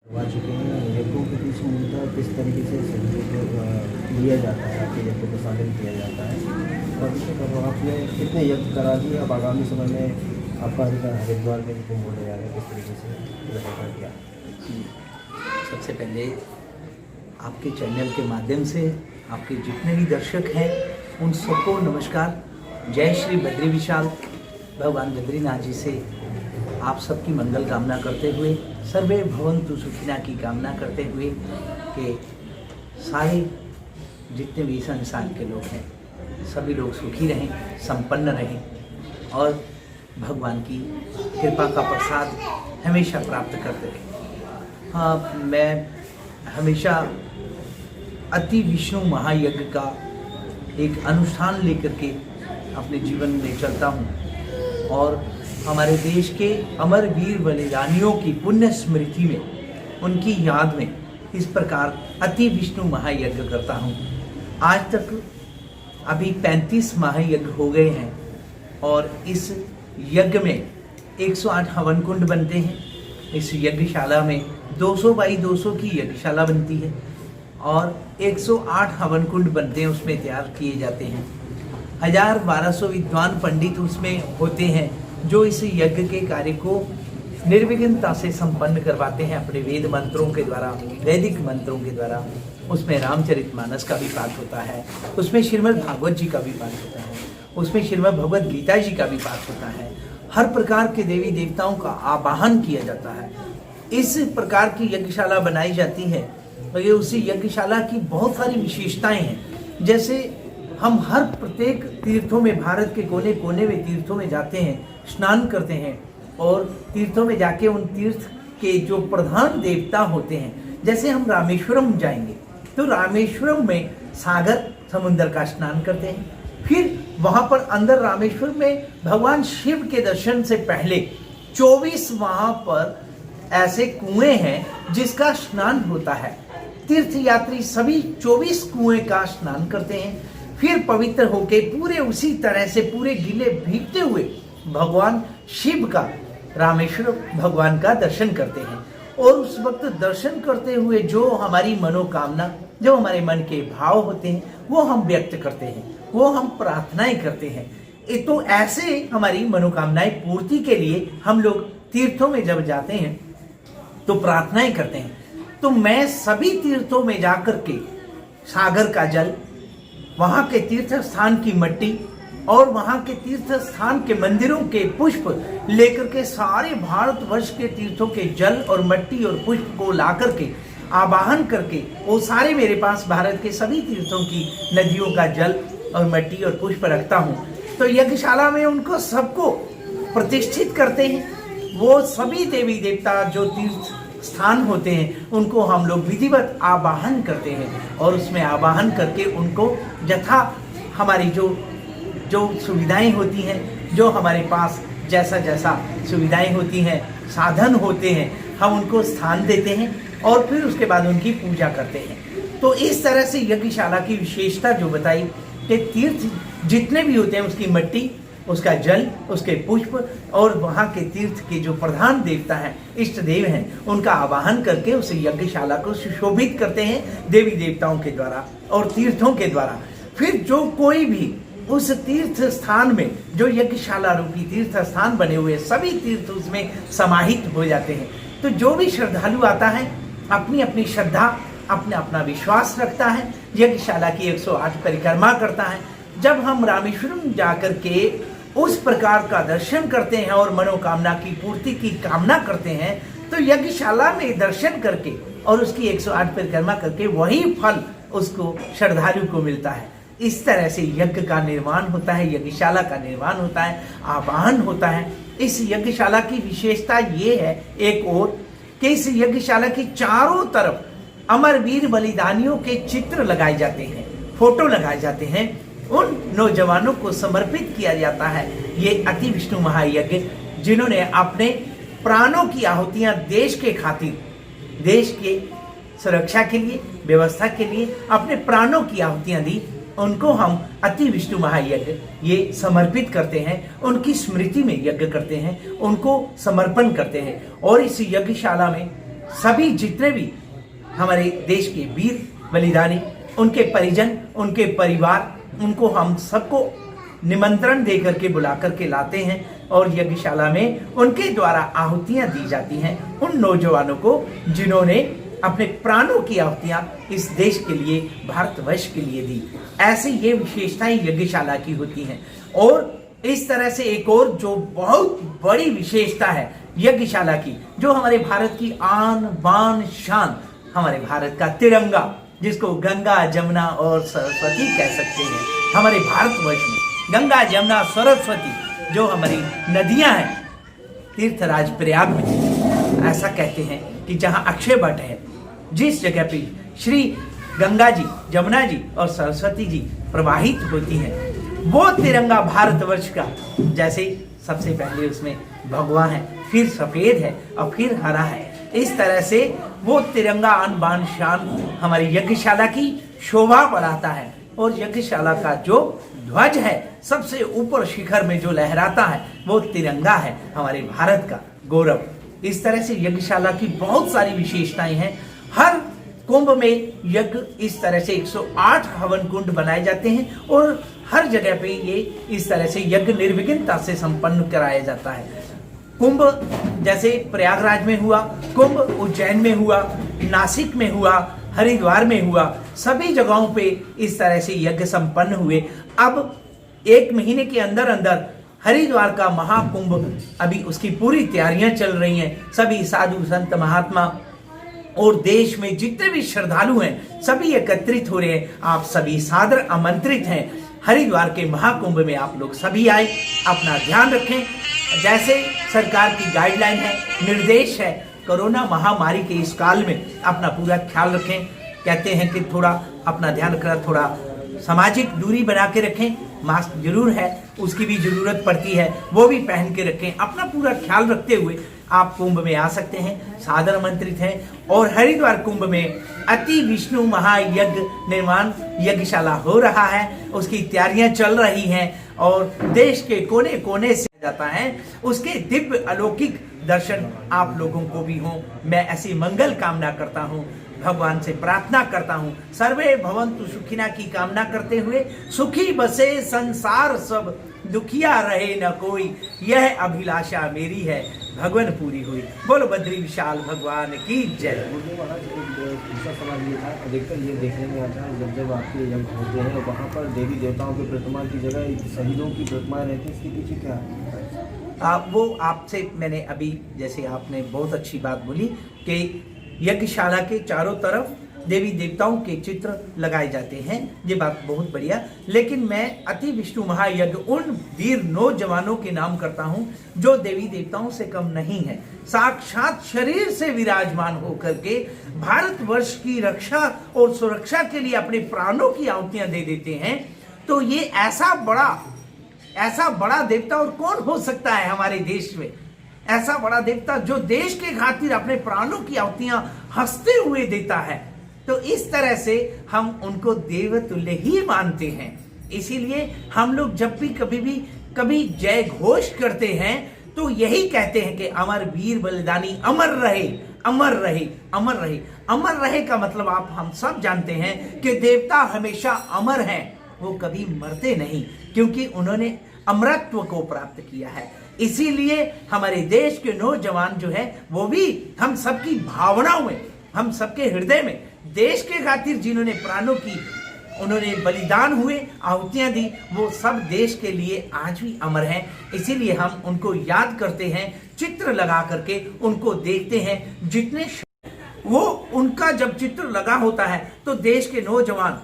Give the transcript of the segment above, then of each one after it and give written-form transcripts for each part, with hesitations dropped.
आ चुके हैं। यज्ञों के पीछे मूलतः किस तरीके से सहयोग लिया जाता है, आपके यज्ञ को शामिल किया जाता है और इसमें आपने कितने यज्ञ करा दिए, अब आगामी समय में आपका हरिद्वार में कुंभ होने जा रहा है, किस तरीके से व्यवस्था किया? सबसे पहले आपके चैनल के माध्यम से आपके जितने भी दर्शक हैं उन सबको नमस्कार। जय श्री बद्री विशाल। भगवान बद्रीनाथ जी से आप सबकी मंगल कामना करते हुए, सर्वे भवन्तु सुखिना की कामना करते हुए कि सारे जितने भी संसार के लोग हैं सभी लोग सुखी रहें, संपन्न रहें और भगवान की कृपा का प्रसाद हमेशा प्राप्त करते रहें। हाँ, मैं हमेशा अति विष्णु महायज्ञ का एक अनुष्ठान लेकर के अपने जीवन में चलता हूँ और हमारे देश के अमर वीर बलिदानियों की पुण्य स्मृति में, उनकी याद में इस प्रकार अति विष्णु महायज्ञ करता हूँ। आज तक अभी 35 महायज्ञ हो गए हैं और इस यज्ञ में 108 हवन कुंड बनते हैं। इस यज्ञशाला में 200 बाई 200 की यज्ञशाला बनती है और 108 हवन कुंड बनते हैं, उसमें तैयार किए जाते हैं। 1200 विद्वान पंडित उसमें होते हैं जो इस यज्ञ के कार्य को निर्विघ्नता से संपन्न करवाते हैं अपने वेद मंत्रों के द्वारा, वैदिक मंत्रों के द्वारा। उसमें रामचरितमानस का भी पाठ होता है, उसमें श्रीमद् भागवत जी का भी पाठ होता है, उसमें श्रीमद् भगवत गीता जी का भी पाठ होता है। हर प्रकार के देवी देवताओं का आवाहन किया जाता है। इस प्रकार की यज्ञशाला बनाई जाती है और ये उसी यज्ञशाला की बहुत सारी विशेषताएं हैं। जैसे हम हर प्रत्येक तीर्थों में, भारत के कोने कोने में तीर्थों में जाते हैं, स्नान करते हैं और तीर्थों में जाके उन तीर्थ के जो प्रधान देवता होते हैं, जैसे हम रामेश्वरम जाएंगे तो रामेश्वरम में सागर समुद्र का स्नान करते हैं। फिर वहां पर अंदर रामेश्वर में भगवान शिव के दर्शन से पहले 24 वहां पर ऐसे कुएं हैं जिसका स्नान होता है। तीर्थ यात्री सभी 24 कुएं का स्नान करते हैं, फिर पवित्र होके पूरे उसी तरह से पूरे गीले भीगते हुए भगवान शिव का, रामेश्वर भगवान का दर्शन करते हैं। और उस वक्त दर्शन करते हुए जो हमारी मनोकामना, जो हमारे मन के भाव होते हैं वो हम व्यक्त करते हैं, वो हम प्रार्थनाएं करते हैं। तो ऐसे हमारी मनोकामनाएं पूर्ति के लिए हम लोग तीर्थों में जब जाते हैं तो प्रार्थनाएं करते हैं। तो मैं सभी तीर्थों में जाकर के सागर का जल, वहां के तीर्थ स्थान की मट्टी और वहां के तीर्थ स्थान के मंदिरों के पुष्प लेकर के सारे भारतवर्ष के तीर्थों के जल और मट्टी और पुष्प को ला करके आवाहन करके, वो सारे मेरे पास भारत के सभी तीर्थों की नदियों का जल और मट्टी और पुष्प रखता हूँ। तो यज्ञशाला में उनको सबको प्रतिष्ठित करते हैं। वो सभी देवी देवता जो तीर्थ स्थान होते हैं उनको हम लोग विधिवत आवाहन करते हैं और उसमें आवाहन करके उनको यथा हमारी जो सुविधाएं होती हैं, जो हमारे पास जैसा जैसा सुविधाएं होती हैं, साधन होते हैं, हम उनको स्थान देते हैं और फिर उसके बाद उनकी पूजा करते हैं। तो इस तरह से यज्ञशाला की विशेषता जो बताई कि तीर्थ जितने भी होते हैं उसकी मट्टी, उसका जल, उसके पुष्प और वहाँ के तीर्थ के जो प्रधान देवता हैं, इष्ट देव हैं, उनका आवाहन करके उस यज्ञशाला को सुशोभित करते हैं देवी देवताओं के द्वारा और तीर्थों के द्वारा। फिर जो कोई भी उस तीर्थ स्थान में, जो यज्ञशाला रूपी तीर्थ स्थान बने हुए सभी तीर्थ उसमें समाहित हो जाते हैं। तो जो भी श्रद्धालु आता है अपनी अपनी श्रद्धा, अपना अपना विश्वास रखता है, यज्ञशाला की 108 परिक्रमा करता है। जब हम रामेश्वरम जाकर के उस प्रकार का दर्शन करते हैं और मनोकामना की पूर्ति की कामना करते हैं तो यज्ञशाला में दर्शन करके और उसकी 108 परिक्रमा करके वही फल उसको श्रद्धालु को मिलता है। इस तरह से यज्ञ का निर्माण होता है, यज्ञशाला का निर्माण होता है, आवाहन होता है। इस यज्ञशाला की विशेषता ये है एक और कि इस यज्ञशाला की चारों तरफ अमर वीर बलिदानियों के चित्र लगाए जाते हैं, फोटो लगाए जाते हैं, उन नौजवानों को समर्पित किया जाता है। ये अति विष्णु महायज्ञ जिन्होंने अपने प्राणों की आहुतियां देश के खातिर, देश के सुरक्षा के लिए, व्यवस्था के लिए अपने प्राणों की आहुतियां दी, उनको हम अति विष्णु महायज्ञ ये समर्पित करते हैं, उनकी स्मृति में यज्ञ करते हैं, उनको समर्पण करते हैं। और इस यज्ञशाला में सभी जितने भी हमारे देश के वीर बलिदानी, उनके परिजन, उनके परिवार, उनको हम सबको निमंत्रण दे करके बुला करके लाते हैं और यज्ञशाला में उनके द्वारा आहुतियां दी जाती हैं उन नौजवानों को जिन्होंने अपने प्राणों की आहुतियां इस देश के लिए, भारतवर्ष के लिए दी। ऐसी ये विशेषताएं यज्ञशाला की होती हैं। और इस तरह से एक और जो बहुत बड़ी विशेषता है यज्ञशाला की, जो हमारे भारत की आन बान शान, हमारे भारत का तिरंगा, जिसको गंगा जमुना और सरस्वती कह सकते हैं, हमारे भारतवर्ष में गंगा जमुना सरस्वती जो हमारी नदियां हैं, तीर्थराज प्रयाग में ऐसा कहते हैं कि जहां अक्षय वट है, जिस जगह पे श्री गंगा जी, जमुना जी और सरस्वती जी प्रवाहित होती हैं, वो तिरंगा भारतवर्ष का, जैसे सबसे पहले उसमें भगवा है, फिर सफेद है और फिर हरा है, इस तरह से वो तिरंगा आन बान शान हमारी यज्ञशाला की शोभा बढ़ाता है। और यज्ञशाला का जो ध्वज है, सबसे ऊपर शिखर में जो लहराता है, वो तिरंगा है, हमारे भारत का गौरव। इस तरह से यज्ञशाला की बहुत सारी विशेषताएं हैं। हर कुंभ में यज्ञ इस तरह से 108 हवन कुंड बनाए जाते हैं और हर जगह पे ये इस तरह से यज्ञ निर्विघ्नता से संपन्न कराया जाता है। कुंभ जैसे प्रयागराज में हुआ, कुंभ उज्जैन में हुआ, नासिक में हुआ, हरिद्वार में हुआ, सभी जगहों पे इस तरह से यज्ञ संपन्न हुए। अब 1 महीने के अंदर अंदर हरिद्वार का महाकुंभ, अभी उसकी पूरी तैयारियां चल रही हैं। सभी साधु संत महात्मा और देश में जितने भी श्रद्धालु हैं, सभी एकत्रित हो रहे हैं। आप सभी सादर आमंत्रित हैं। हरिद्वार के महाकुंभ में आप लोग सभी आए, अपना ध्यान रखें। जैसे सरकार की गाइडलाइन है, निर्देश है, कोरोना महामारी के इस काल में अपना पूरा ख्याल रखें। कहते हैं कि थोड़ा अपना ध्यान रखना, थोड़ा सामाजिक दूरी बना के रखें। मास्क जरूर है, उसकी भी जरूरत पड़ती है, वो भी पहन के रखें। अपना पूरा ख्याल रखते हुए आप कुंभ में आ सकते हैं, सादर आमंत्रित हैं। और हरिद्वार कुंभ में अति विष्णु महायज्ञ निर्माण यज्ञशाला हो रहा है, उसकी तैयारियां चल रही हैं और देश के कोने कोने से जाता है। उसके दिव्य अलौकिक दर्शन आप लोगों को भी हो, मैं ऐसी मंगल कामना करता हूँ। भगवान से प्रार्थना करता हूँ, सर्वे भवन्तु सुखिना की कामना करते हुए, सुखी बसे संसार सब, दुखिया रहे न कोई, यह अभिलाषा मेरी है, भगवान पूरी हुई। बोलो बद्री विशाल भगवान की जय। दूसरा सवाल ये था, अधिकतर ये देखने में आता है जब आपके यज्ञ होते हैं वहाँ पर देवी देवताओं की प्रतिमा की जगह शहीदों की प्रतिमाएं रहती है, इसके पीछे क्या है? वो आपसे मैंने अभी, जैसे आपने बहुत अच्छी बात बोली कि यज्ञशाला के चारों तरफ देवी देवताओं के चित्र लगाए जाते हैं, ये बात बहुत बढ़िया। लेकिन मैं अति विष्णु महायज्ञ उन वीर नौजवानों के नाम करता हूं जो देवी देवताओं से कम नहीं है, साक्षात शरीर से विराजमान होकर के भारतवर्ष की रक्षा और सुरक्षा के लिए अपने प्राणों की आहुतियां दे देते हैं। तो ये ऐसा बड़ा देवता और कौन हो सकता है हमारे देश में? ऐसा बड़ा देवता जो देश के खातिर अपने प्राणों की आहुतियां हंसते हुए देता है। तो इस तरह से हम उनको देवतुल्य ही मानते हैं। इसीलिए हम लोग जब भी कभी जय घोष करते हैं तो यही कहते हैं कि अमर वीर बलिदानी अमर रहे, अमर रहे, अमर रहे। अमर रहे का मतलब आप हम सब जानते हैं कि देवता हमेशा अमर हैं, वो कभी मरते नहीं, क्योंकि उन्होंने अमरत्व को प्राप्त किया है। इसीलिए हमारे देश के नौजवान जो है वो भी हम सबकी भावनाओं में, हम सबके हृदय में देश के खातिर जिन्होंने प्राणों की, उन्होंने बलिदान हुए, आहुतियां दी, वो सब देश के लिए आज भी अमर हैं। इसीलिए हम उनको याद करते हैं, चित्र लगा करके उनको देखते हैं। जितने वो उनका जब चित्र लगा होता है तो देश के नौजवान,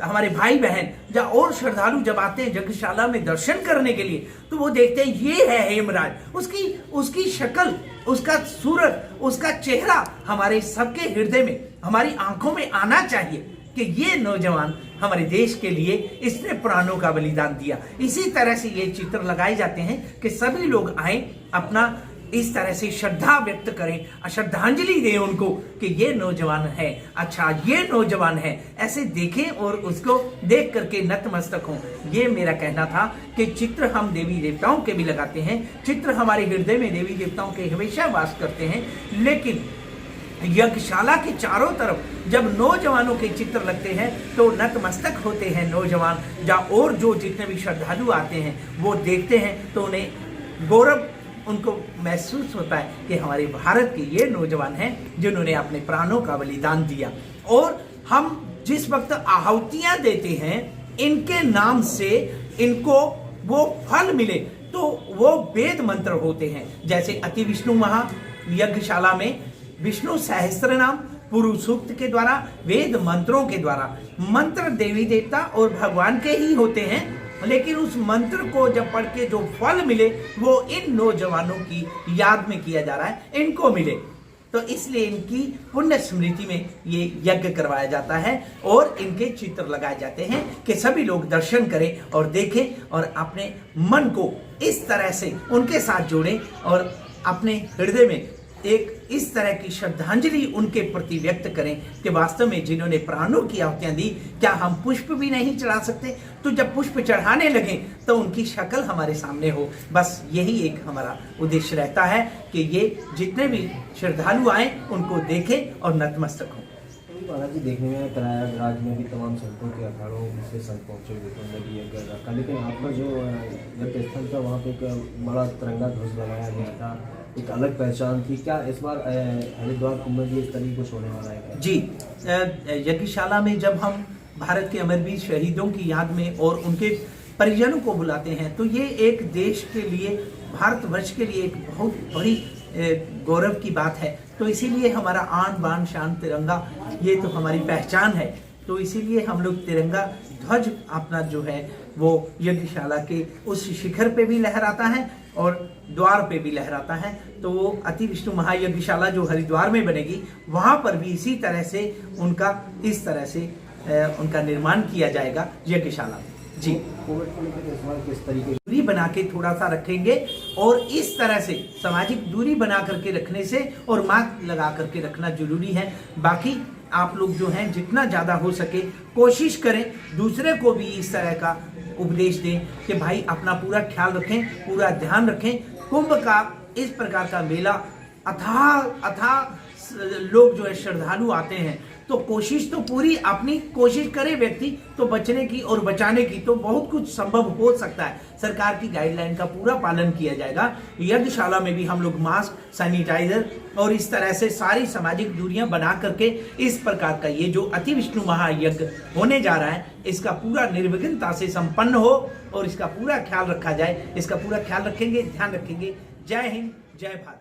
हमारे भाई बहन या और श्रद्धालु जब आते हैं यज्ञशाला में दर्शन करने के लिए, तो वो देखते हैं ये है हेमराज, उसकी शक्ल, उसका सूरत, उसका चेहरा हमारे सबके हृदय में, हमारी आंखों में आना चाहिए कि ये नौजवान हमारे देश के लिए इसने प्राणों का बलिदान दिया। इसी तरह से ये चित्र लगाए जाते हैं कि सभी लोग आए, अपना इस तरह से श्रद्धा व्यक्त करें, श्रद्धांजलि दें उनको कि ये नौजवान है, अच्छा ये नौजवान है, ऐसे देखें और उसको देख करके नतमस्तक हों। ये मेरा कहना था कि चित्र हम देवी देवताओं के भी लगाते हैं, चित्र हमारे हृदय में देवी देवताओं के हमेशा वास करते हैं, लेकिन यज्ञशाला के चारों तरफ जब नौजवानों के चित्र लगते हैं तो नतमस्तक होते हैं नौजवान। और जो जितने भी श्रद्धालु आते हैं वो देखते हैं तो उन्हें गौरव उनको महसूस होता है कि हमारे भारत के ये नौजवान हैं जिन्होंने अपने प्राणों का बलिदान दिया। और हम जिस वक्त आहुतियां देते हैं इनके नाम से इनको वो फल मिले तो वो वेद मंत्र होते हैं। जैसे अति विष्णु महा यज्ञशाला में विष्णु सहस्त्र नाम पुरुष सूक्त के द्वारा, वेद मंत्रों के द्वारा, मंत्र देवी देवता और भगवान के ही होते हैं, लेकिन उस मंत्र को जब पढ़ के जो फल मिले वो इन नौजवानों की याद में किया जा रहा है, इनको मिले। तो इसलिए इनकी पुण्य स्मृति में ये यज्ञ करवाया जाता है और इनके चित्र लगाए जाते हैं कि सभी लोग दर्शन करें और देखें और अपने मन को इस तरह से उनके साथ जोड़ें और अपने हृदय में एक इस तरह की श्रद्धांजलि उनके प्रति व्यक्त करें कि वास्तव में जिन्होंने प्राणों की आहुतियां दी, क्या हम पुष्प भी नहीं चढ़ा सकते? तो जब पुष्प चढ़ाने लगे तो उनकी शक्ल हमारे सामने हो। बस यही एक हमारा उद्देश्य रहता है कि ये जितने भी श्रद्धालु आए उनको देखें और नतमस्तक हों। महाराज जी, देखने में प्रयागराज में भी तमाम संतों के अखाड़ों से संत पहुंचे हुए थे, उन्होंने भी यज्ञ रखा, लेकिन आपका जो यज्ञ स्थल था वहाँ पे एक बड़ा तिरंगा ध्वज लगाया गया था, एक अलग पहचान थी। क्या इस बार हरिद्वार कुंभ में भी इस तरीके कुछ होने वाला है? जी, यज्ञशाला में जब हम भारत के अमरवीर शहीदों की याद में और उनके परिजनों को बुलाते हैं तो ये एक देश के लिए, भारतवर्ष के लिए एक बहुत बड़ी गौरव की बात है। तो इसीलिए हमारा आन बान शान तिरंगा ये तो हमारी पहचान है। तो इसीलिए हम लोग तिरंगा ध्वज अपना जो है वो यज्ञशाला के उस शिखर पे भी लहराता है और द्वार पे भी लहराता है। तो वो अति विष्णु महायज्ञशाला जो हरिद्वार में बनेगी वहां पर भी इसी तरह से उनका इस तरह से उनका निर्माण किया जाएगा यज्ञशाला में। जी, कोविड को लेकर इस बार किस तरीके दूरी बना के थोड़ा सा रखेंगे और इस तरह से सामाजिक दूरी बना करके रखने से और मास्क लगा करके रखना जरूरी है। बाकी आप लोग जो हैं जितना ज़्यादा हो सके कोशिश करें दूसरे को भी इस तरह का उपदेश दें कि भाई अपना पूरा ख्याल रखें, पूरा ध्यान रखें। कुंभ का इस प्रकार का मेला अथाह लोग जो है श्रद्धालु आते हैं तो कोशिश तो पूरी अपनी कोशिश करे व्यक्ति तो बचने की और बचाने की, तो बहुत कुछ संभव हो सकता है। सरकार की गाइडलाइन का पूरा पालन किया जाएगा। यज्ञशाला में भी हम लोग मास्क, सैनिटाइजर और इस तरह से सारी सामाजिक दूरियां बना करके इस प्रकार का ये जो अति विष्णु महायज्ञ होने जा रहा है इसका पूरा निर्विघ्नता से संपन्न हो और इसका पूरा ख्याल रखा जाए। इसका पूरा ख्याल रखेंगे, ध्यान रखेंगे। जय हिंद, जय भारत।